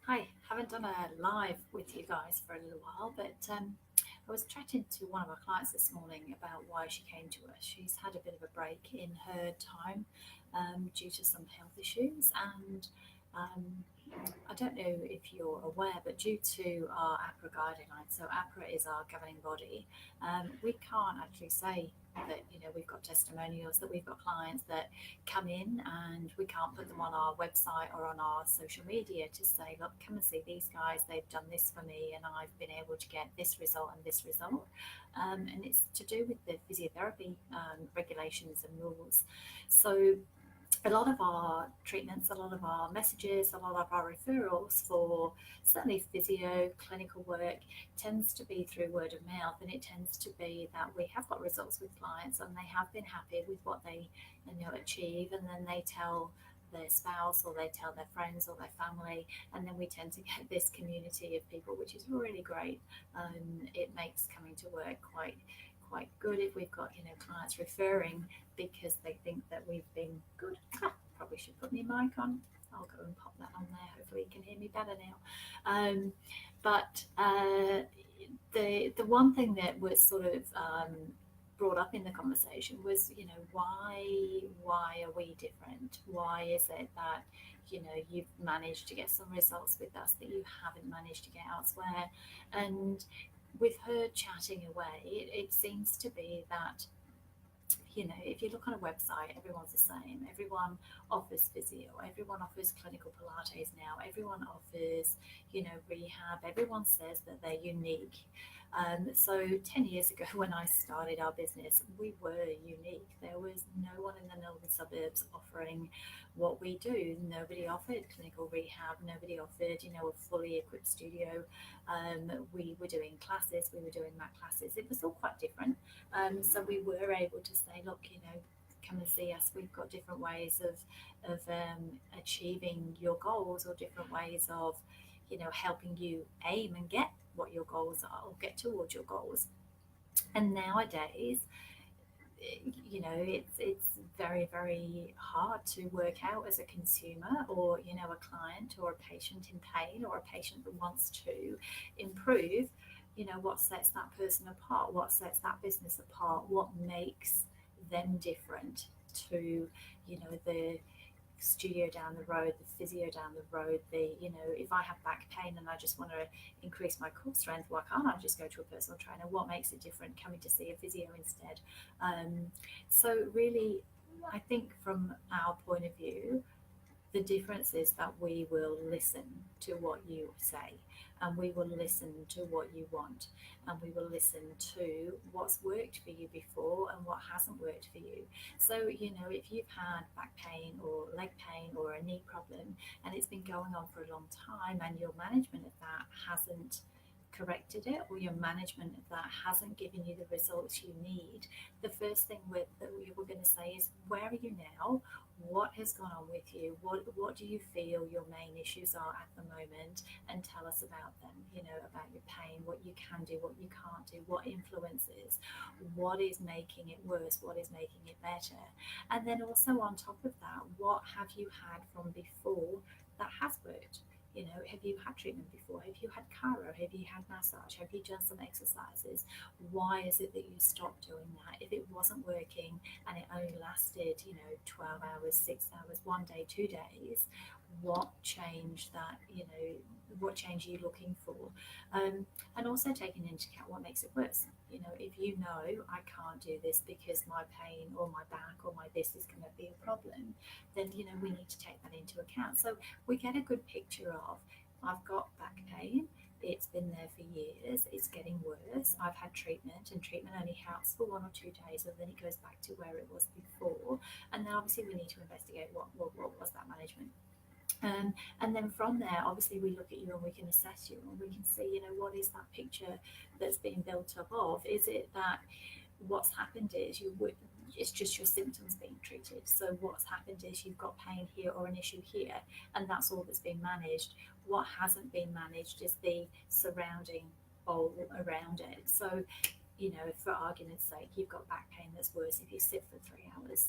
Hi, haven't done a live with you guys for a little while, but I was chatting to one of our clients this morning about why she came to us. She's had a bit of a break in her time due to some health issues, and um, I don't know if you're aware, but due to our APRA guidelines, so APRA is our governing body, we can't actually say that we've got testimonials, that we've got clients that come in, and we can't put them on our website or on our social media to say, look, come and see these guys, they've done this for me and I've been able to get this result and this result. And it's to do with the physiotherapy regulations and rules. So a lot of our treatments, a lot of our messages, a lot of our referrals for certainly physio, clinical work tends to be through word of mouth, and it tends to be that we have got results with clients and they have been happy with what they achieve, and then they tell their spouse or they tell their friends or their family, and then we tend to get this community of people, which is really great. It makes coming to work quite good if we've got clients referring because they think that we've been good. Probably should put my mic on. I'll go and pop that on there. Hopefully you can hear me better now. But the one thing that was sort of brought up in the conversation was, why are we different? Why is it that you've managed to get some results with us that you haven't managed to get elsewhere? And with her chatting away, it seems to be that if you look on a website, everyone's the same. Everyone offers physio, everyone offers clinical Pilates now, everyone offers, rehab, everyone says that they're unique. So 10 years ago, when I started our business, we were unique. There was no one in the northern suburbs offering what we do. Nobody offered clinical rehab. Nobody offered, a fully equipped studio. We were doing classes. We were doing mat classes. It was all quite different. So we were able to say, look, come and see us. We've got different ways of achieving your goals, or different ways of, helping you aim and get what your goals are, or get towards your goals. And nowadays, it's very hard to work out as a consumer, or a client, or a patient in pain, or a patient that wants to improve. What sets that person apart, what sets that business apart, what makes them different to the studio down the road, the physio down the road, if I have back pain and I just want to increase my core strength, why can't I just go to a personal trainer? What makes it different coming to see a physio instead? So really, I think from our point of view, the difference is that we will listen to what you say, and we will listen to what you want, and we will listen to what's worked for you before and what hasn't worked for you. So, if you've had back pain or leg pain or a knee problem and it's been going on for a long time, and your management of that hasn't corrected it, or your management of that hasn't given you the results you need, the first thing that we were going to say is, where are you now? What has gone on with you? What do you feel your main issues are at the moment? And tell us about them, about your pain, what you can do, what you can't do, what influences, what is making it worse, what is making it better. And then also on top of that, what have you had from before that has worked? Have you had treatment before? Have you had chiro? Have you had massage? Have you done some exercises? Why is it that you stopped doing that? If it wasn't working and it only lasted, 12 hours, 6 hours, 1 day, 2 days, what changed that, what change are you looking for? And also taking into account what makes it worse. If I can't do this because my pain or my back or my this is going to be a problem, then, we need to take that into account. So we get a good picture of, I've got back pain, it's been there for years, it's getting worse, I've had treatment, and treatment only helps for 1 or 2 days, and then it goes back to where it was before. And then obviously we need to investigate what was that management. And then from there, obviously, we look at you and we can assess you, and we can see, what is that picture that's being built up of? Is it that what's happened is it's just your symptoms being treated? So what's happened is you've got pain here or an issue here, and that's all that's been managed. What hasn't been managed is the surrounding all around it. So, for argument's sake, you've got back pain that's worse if you sit for 3 hours.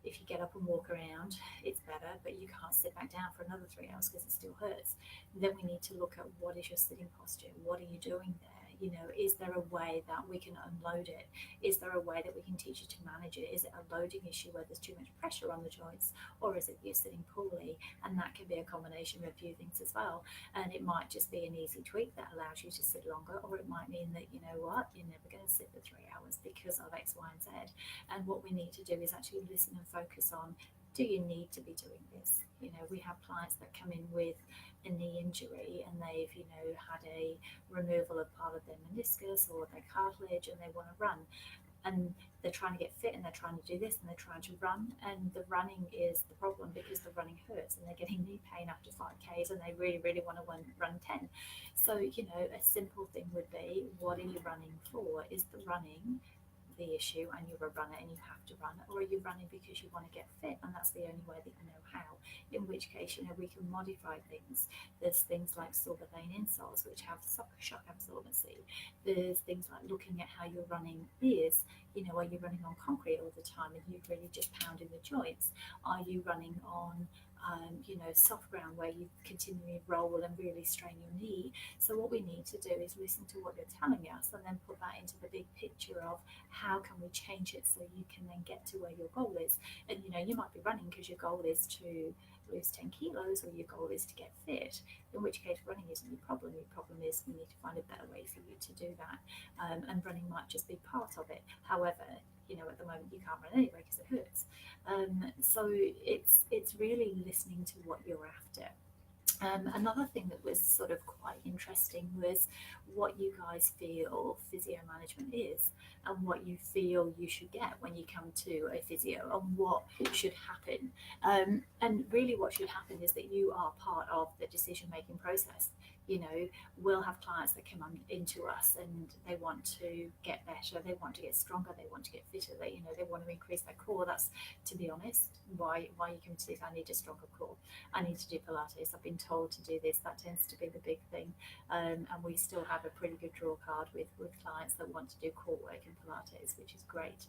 If you get up and walk around, it's better, but you can't sit back down for another 3 hours because it still hurts. Then we need to look at what is your sitting posture? What are you doing there? You know, is there a way that we can unload it? Is there a way that we can teach you to manage it? Is it a loading issue where there's too much pressure on the joints, or is it you're sitting poorly? And that can be a combination of a few things as well. And it might just be an easy tweak that allows you to sit longer, or it might mean that, you know what, you're never going to sit for 3 hours because of X, Y, and Z. And what we need to do is actually listen and focus on, do you need to be doing this? You know, we have clients that come in with a knee injury and they've, you know, had a removal of part of their meniscus or their cartilage and they want to run. And they're trying to get fit and they're trying to do this and they're trying to run, and the running is the problem because the running hurts and they're getting knee pain after 5Ks and they really want to run 10. So, you know, a simple thing would be, what are you running for? Is the running the issue and you're a runner and you have to run, or are you running because you want to get fit and that's the only way that you know how? In which case, you know, we can modify things. There's things like silver vein insoles which have shock absorbency. There's things like looking at how your running is. You know, are you running on concrete all the time and you're really just pounding the joints? Are you running on you know, soft ground where you continually roll and really strain your knee? So what we need to do is listen to what you're telling us and then put that into the big picture of how can we change it so you can then get to where your goal is. And you know, you might be running because your goal is to lose 10 kilos or your goal is to get fit, in which case running isn't your problem. Your problem is we need to find a better way for you to do that, and running might just be part of it. However, you know, at the moment you can't run anyway because it hurts. So it's really listening to what you're after. Another thing that was sort of quite interesting was what you guys feel physio management is and what you feel you should get when you come to a physio and what should happen. And really what should happen is that you are part of the decision making process. You know, we'll have clients that come into us and they want to get better, they want to get stronger, they want to get fitter, they, you know, they want to increase their core. That's, to be honest, why you come to this. I need a stronger core, I need to do Pilates, I've been told to do this. That tends to be the big thing. And we still have a pretty good draw card with clients that want to do core work and Pilates, which is great.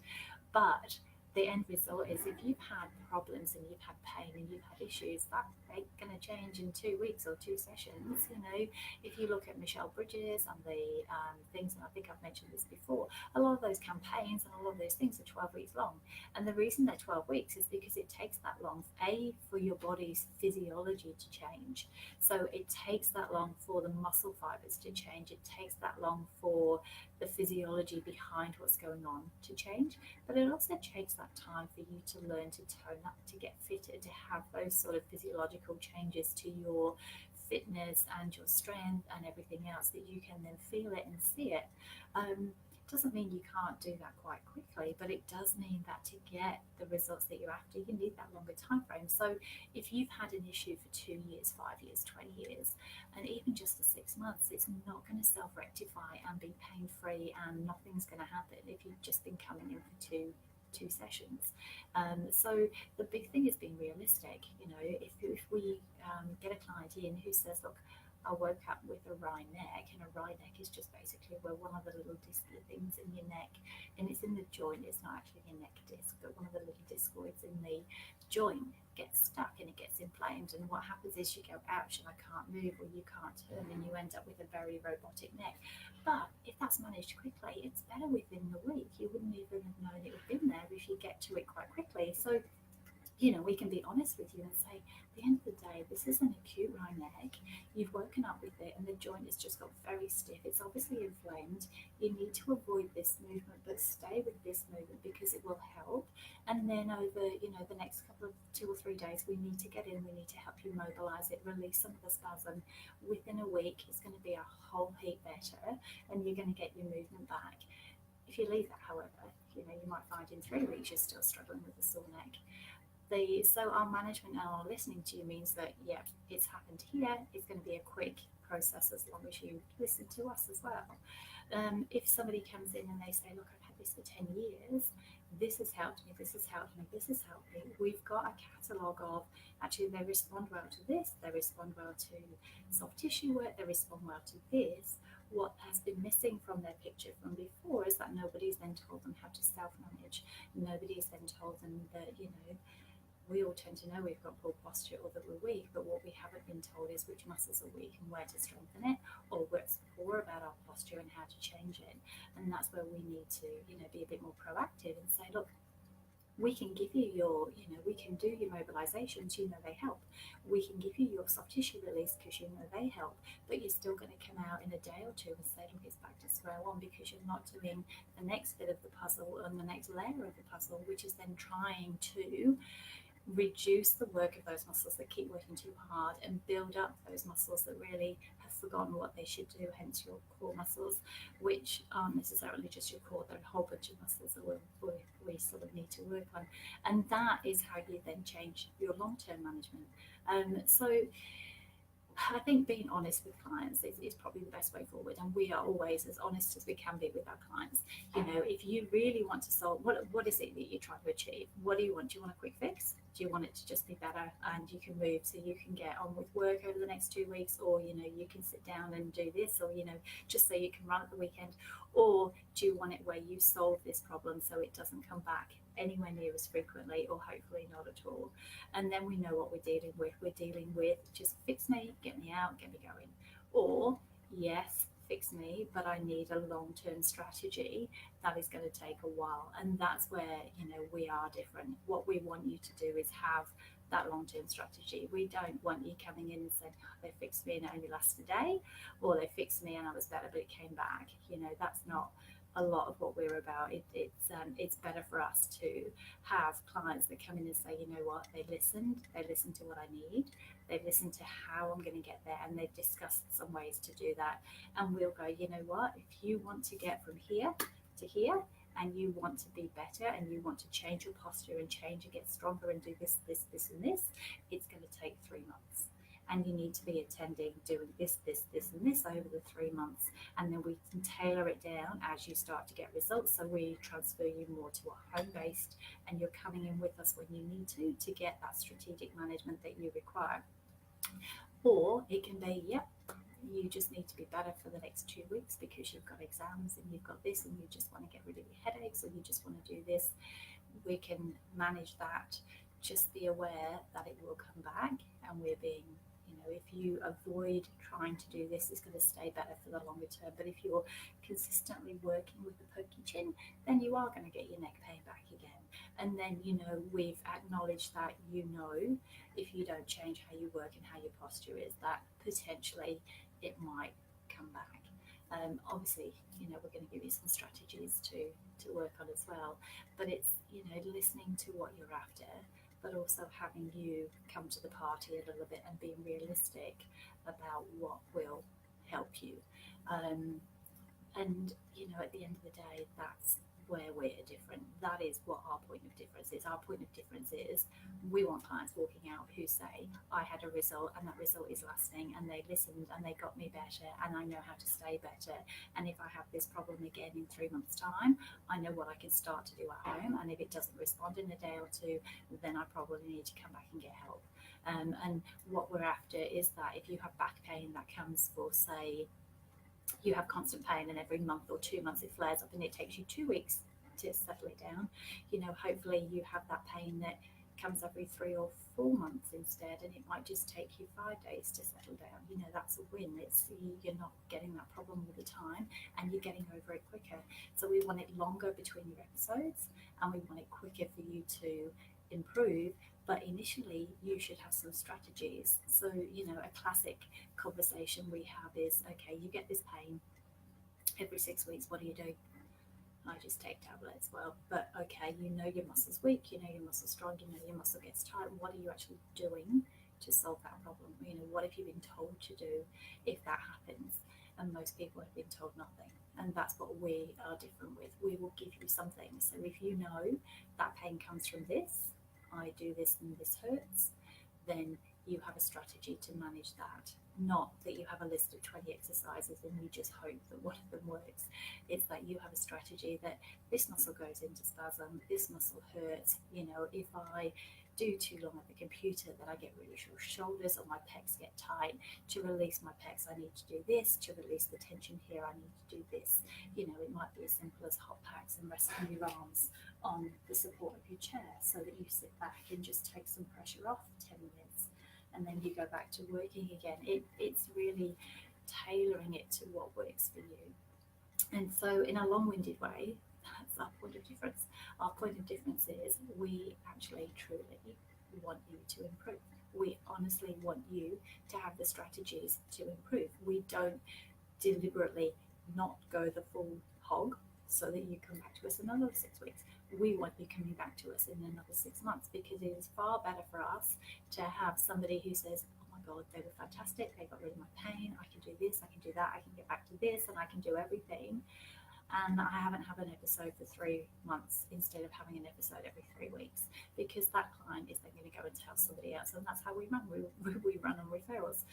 But the end result is, if you've had problems and you've had pain and you've had issues, that ain't going to change in 2 weeks or 2 sessions. You know, if you look at Michelle Bridges and the things, and I think I've mentioned this before, a lot of those campaigns and a lot of those things are 12 weeks long. And the reason they're 12 weeks is because it takes that long, A, for your body's physiology to change. So it takes that long for the muscle fibers to change. It takes that long for the physiology behind what's going on to change. But it also takes that time for you to learn to tone up, to get fitter, to have those sort of physiological changes to your fitness and your strength and everything else, that you can then feel it and see it. Doesn't mean you can't do that quite quickly, but it does mean that to get the results that you're after, you need that longer time frame. So if you've had an issue for 2 years, 5 years, 20 years, and even just for 6 months, it's not going to self-rectify and be pain-free, and nothing's going to happen if you've just been coming in for two sessions. So the big thing is being realistic. You know, if we get a client in who says, look, I woke up with a wry neck, and a wry neck is just basically where one of the little discal things in your neck, and it's in the joint, it's not actually your neck disc, but one of the little discoids in the joint gets stuck and it gets inflamed, and what happens is you go, ouch, and I can't move, or you can't turn, and you end up with a very robotic neck. But if that's managed quickly, it's better within the week. You wouldn't even have known it had been there if you get to it quite quickly. So, you know, we can be honest with you and say, at the end of the day, this is an acute wry neck. You've woken up with it and the joint has just got very stiff. It's obviously inflamed. You need to avoid this movement, but stay with this movement because it will help. And then over, you know, the next couple of 2 or 3 days, we need to get in, we need to help you mobilize it, release some of the spasm. Within a week, it's going to be a whole heap better and you're going to get your movement back. If you leave that, however, you know, you might find in 3 weeks you're still struggling with a sore neck. So our management and our listening to you means that, yeah, it's happened here. It's going to be a quick process as long as you listen to us as well. If somebody comes in and they say, look, I've had this for 10 years, this has helped me, this has helped me, this has helped me, we've got a catalogue of, actually they respond well to this, they respond well to soft tissue work, they respond well to this. what has been missing from their picture from before is that nobody's then told them how to self-manage. Nobody's then told them that, we all tend to know we've got poor posture or that we're weak, but what we haven't been told is which muscles are weak and where to strengthen it, or what's poor about our posture and how to change it. And that's where we need to, be a bit more proactive and say, look, we can give you we can do your mobilizations, they help. We can give you your soft tissue release because they help, but you're still going to come out in a day or two and say, look, it's back to square one because you're not doing the next bit of the puzzle and the next layer of the puzzle, which is then trying to reduce the work of those muscles that keep working too hard and build up those muscles that really have forgotten what they should do, hence your core muscles, which aren't necessarily just your core, they're a whole bunch of muscles that we sort of need to work on. And that is how you then change your long-term management. So I think being honest with clients is probably the best way forward, and we are always as honest as we can be with our clients. If you really want to solve, what is it that you're trying to achieve? What do you want? Do you want a quick fix? Do you want it to just be better and you can move so you can get on with work over the next 2 weeks, or you can sit down and do this, or just so you can run at the weekend? Or do you want it where you solve this problem so it doesn't come back anywhere near as frequently, or hopefully not at all? And then we know what we're dealing with. We're dealing with just fix me, get me out, get me going. Or yes, fix me, but I need a long-term strategy that is going to take a while. And that's where we are different. What we want you to do is have that long-term strategy. We don't want you coming in and saying, oh, they fixed me and it only lasted a day, or they fixed me and I was better but it came back. That's not a lot of what we're about. It's better for us to have clients that come in and say, what, they listened to what I need, they've listened to how I'm going to get there, and they've discussed some ways to do that. And we'll go, what, if you want to get from here to here, and you want to be better, and you want to change your posture and change and get stronger and do this, and this, it's going to take 3 months. And you need to be attending, doing this, and this over the 3 months. And then we can tailor it down as you start to get results. So we transfer you more to a home-based, and you're coming in with us when you need to get that strategic management that you require. Or it can be, you just need to be better for the next 2 weeks because you've got exams and you've got this and you just want to get rid of your headaches, or you just want to do this. We can manage that. Just be aware that it will come back, and we're being, if you avoid trying to do this, it's going to stay better for the longer term. But if you're consistently working with the pokey chin, then you are going to get your neck pain back again. And then, we've acknowledged that, if you don't change how you work and how your posture is, that potentially it might come back. Obviously, we're going to give you some strategies to work on as well. But it's, listening to what you're after, but also having you come to the party a little bit and being realistic about what will help you. And, at the end of the day, that's where we're different. That is what our point of difference is. Our point of difference is we want clients walking out who say, I had a result and that result is lasting, and they listened and they got me better, and I know how to stay better. And if I have this problem again in 3 months' time, I know what I can start to do at home. And if it doesn't respond in a day or two, then I probably need to come back and get help. And what we're after is that if you have back pain that comes for, say, you have constant pain and every month or 2 months it flares up and it takes you 2 weeks to settle it down, hopefully you have that pain that comes every 3 or 4 months instead, and it might just take you 5 days to settle down. That's a win. It's, you're not getting that problem all the time, and you're getting over it quicker. So we want it longer between your episodes, and we want it quicker for you to improve. But initially, you should have some strategies. So, a classic conversation we have is, okay, you get this pain every 6 weeks. What do you do? I just take tablets. Well, but okay, your muscle's weak, your muscle's strong, your muscle gets tight. What are you actually doing to solve that problem? What have you been told to do if that happens? And most people have been told nothing. And that's what we are different with. We will give you something. So if you know that pain comes from this, I do this and this hurts, then you have a strategy to manage that. Not that you have a list of 20 exercises and you just hope that one of them works. It's that you have a strategy that this muscle goes into spasm, this muscle hurts. If I do too long at the computer, then I get really sore shoulders or my pecs get tight. To release my pecs, I need to do this. To release the tension here, I need to do this. You know, it might be as simple as hot packs and resting your arms on the support of your chair so that you sit back and just take some pressure off for 10 minutes and then you go back to working again. It's really tailoring it to what works for you. And so, in a long winded way, that's our point of difference. Our point of difference is we actually truly want you to improve. We honestly want you to have the strategies to improve. We don't deliberately not go the full hog so that you come back to us in another 6 weeks. We want you coming back to us in another 6 months because it is far better for us to have somebody who says, oh my God, they were fantastic. They got rid of my pain. I can do this. I can do that. I can get back to this and I can do everything. And I haven't had an episode for 3 months instead of having an episode every 3 weeks because that client is then going to go and tell somebody else. And that's how we run. We run on referrals.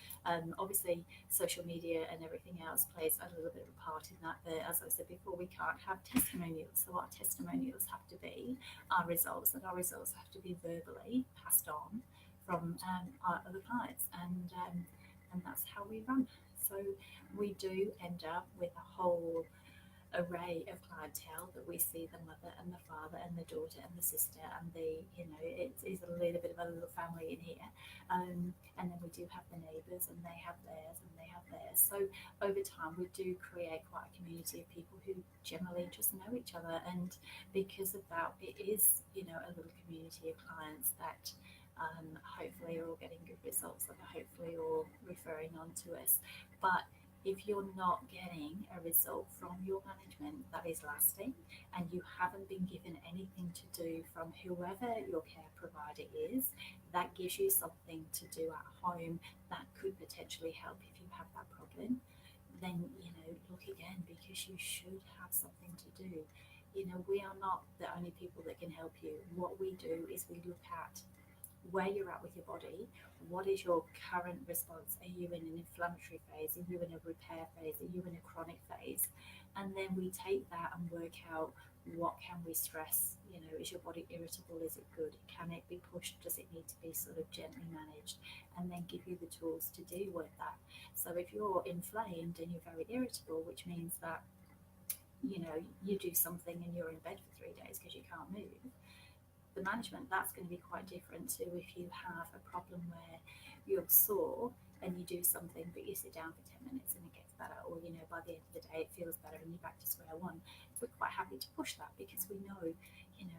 Obviously, social media and everything else plays a little bit of a part in that. But as I said before, we can't have testimonials. So our testimonials have to be our results, and our results have to be verbally passed on from our other clients. And that's how we run. So we do end up with a whole array of clientele that we see the mother and the father and the daughter and the sister and it is a little bit of a little family in here, and then we do have the neighbours and they have theirs and they have theirs. So over time we do create quite a community of people who generally just know each other, and because of that it is a little community of clients that hopefully are all getting good results and are hopefully all referring on to us. But if you're not getting a result from your management that is lasting and you haven't been given anything to do from whoever your care provider is, that gives you something to do at home that could potentially help if you have that problem, then look again because you should have something to do. We are not the only people that can help you. What we do is we look at where you're at with your body. What is your current response? Are you in an inflammatory phase? Are you in a repair phase? Are you in a chronic phase? And then we take that and work out what can we stress. Is your body irritable? Is it good? Can it be pushed? Does it need to be sort of gently managed? And then give you the tools to deal with that. So if you're inflamed and you're very irritable, which means that you do something and you're in bed for 3 days because you can't move, the management, that's going to be quite different to if you have a problem where you're sore and you do something but you sit down for 10 minutes and it gets better, or by the end of the day it feels better and you're back to square one. We're quite happy to push that because we know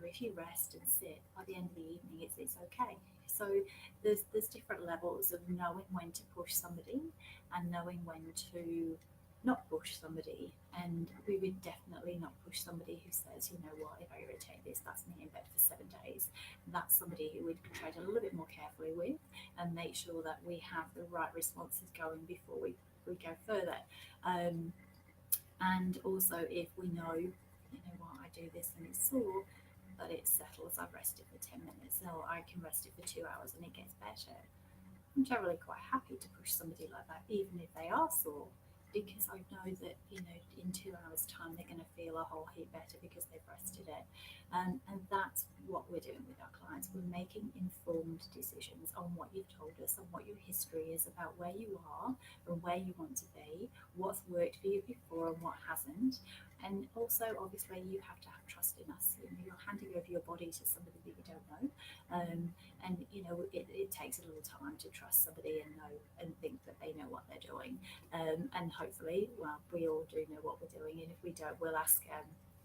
if you rest and sit, by the end of the evening it's okay. So there's different levels of knowing when to push somebody and knowing when to not push somebody. And we would definitely not push somebody who says, what, if I irritate this, that's me in bed for 7 days. That's somebody who would tread a little bit more carefully with and make sure that we have the right responses going before we go further. And also if we know, what, I do this and it's sore, but it settles, I've rested for 10 minutes, or I can rest it for 2 hours and it gets better. I'm generally quite happy to push somebody like that, even if they are sore, because I know that in 2 hours time they're going to feel a whole heap better because they've rested it. And that's what we're doing with our clients. We're making informed decisions on what you've told us, on what your history is about where you are and where you want to be, what's worked for you before and what hasn't. And also, obviously, you have to have trust in us. You're handing over your body to somebody that you don't know, and it takes a little time to trust somebody and know and think that they know what they're doing. And hopefully, well, we all do know what we're doing. And if we don't, we'll ask.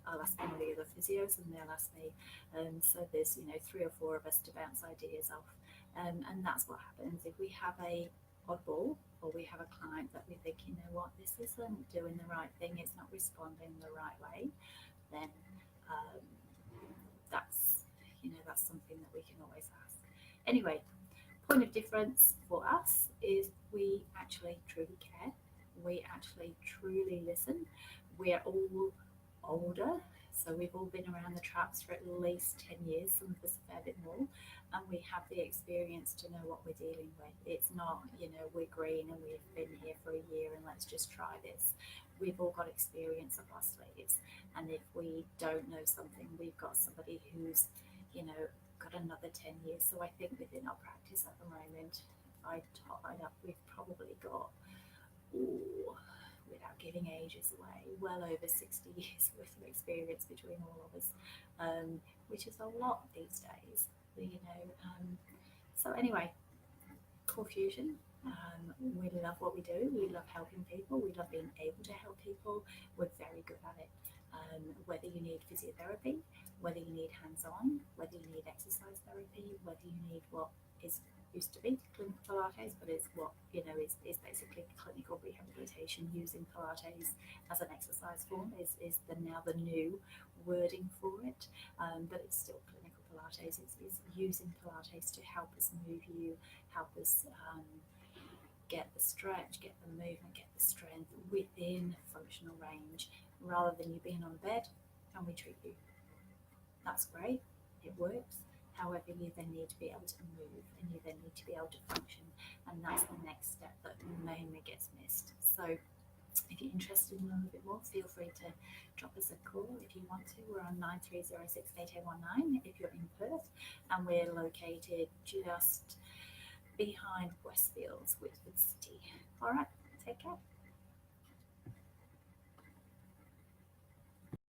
I'll ask one of the other physios, and they'll ask me. So there's 3 or 4 of us to bounce ideas off, and that's what happens if we have a oddball, or we have a client that we think, what, this isn't doing the right thing, it's not responding the right way, then that's something that we can always ask. Anyway, point of difference for us is we actually truly care. We actually truly listen. We're all older, so we've all been around the traps for at least 10 years, some of us a fair bit more, and we have the experience to know what we're dealing with. It's not, we're green and we've been here for a year and let's just try this. We've all got experience up our sleeves, and if we don't know something, we've got somebody who's got another 10 years. So I think within our practice at the moment, if I top it up, we've probably got, ooh, without giving ages away, well over 60 years worth of experience between all of us, which is a lot these days, you know. So anyway, Core Fusion. We love what we do. We love helping people. We love being able to help people. We're very good at it. Whether you need physiotherapy, whether you need hands-on, whether you need exercise therapy, whether you need what is used to be clinical Pilates, but it's what is basically clinical rehabilitation using Pilates as an exercise form is the new wording for it, but it's still clinical Pilates. It's using Pilates to help us move you, help us get the stretch, get the movement, get the strength within functional range, rather than you being on the bed and we treat you. That's great, it works. However, you then need to be able to move and you then need to be able to function, and that's the next step that mainly gets missed. So if you're interested in a little bit more, feel free to drop us a call if you want to. We're on 93068819 if you're in Perth, and we're located just behind Westfields, Whitford City. All right, take care.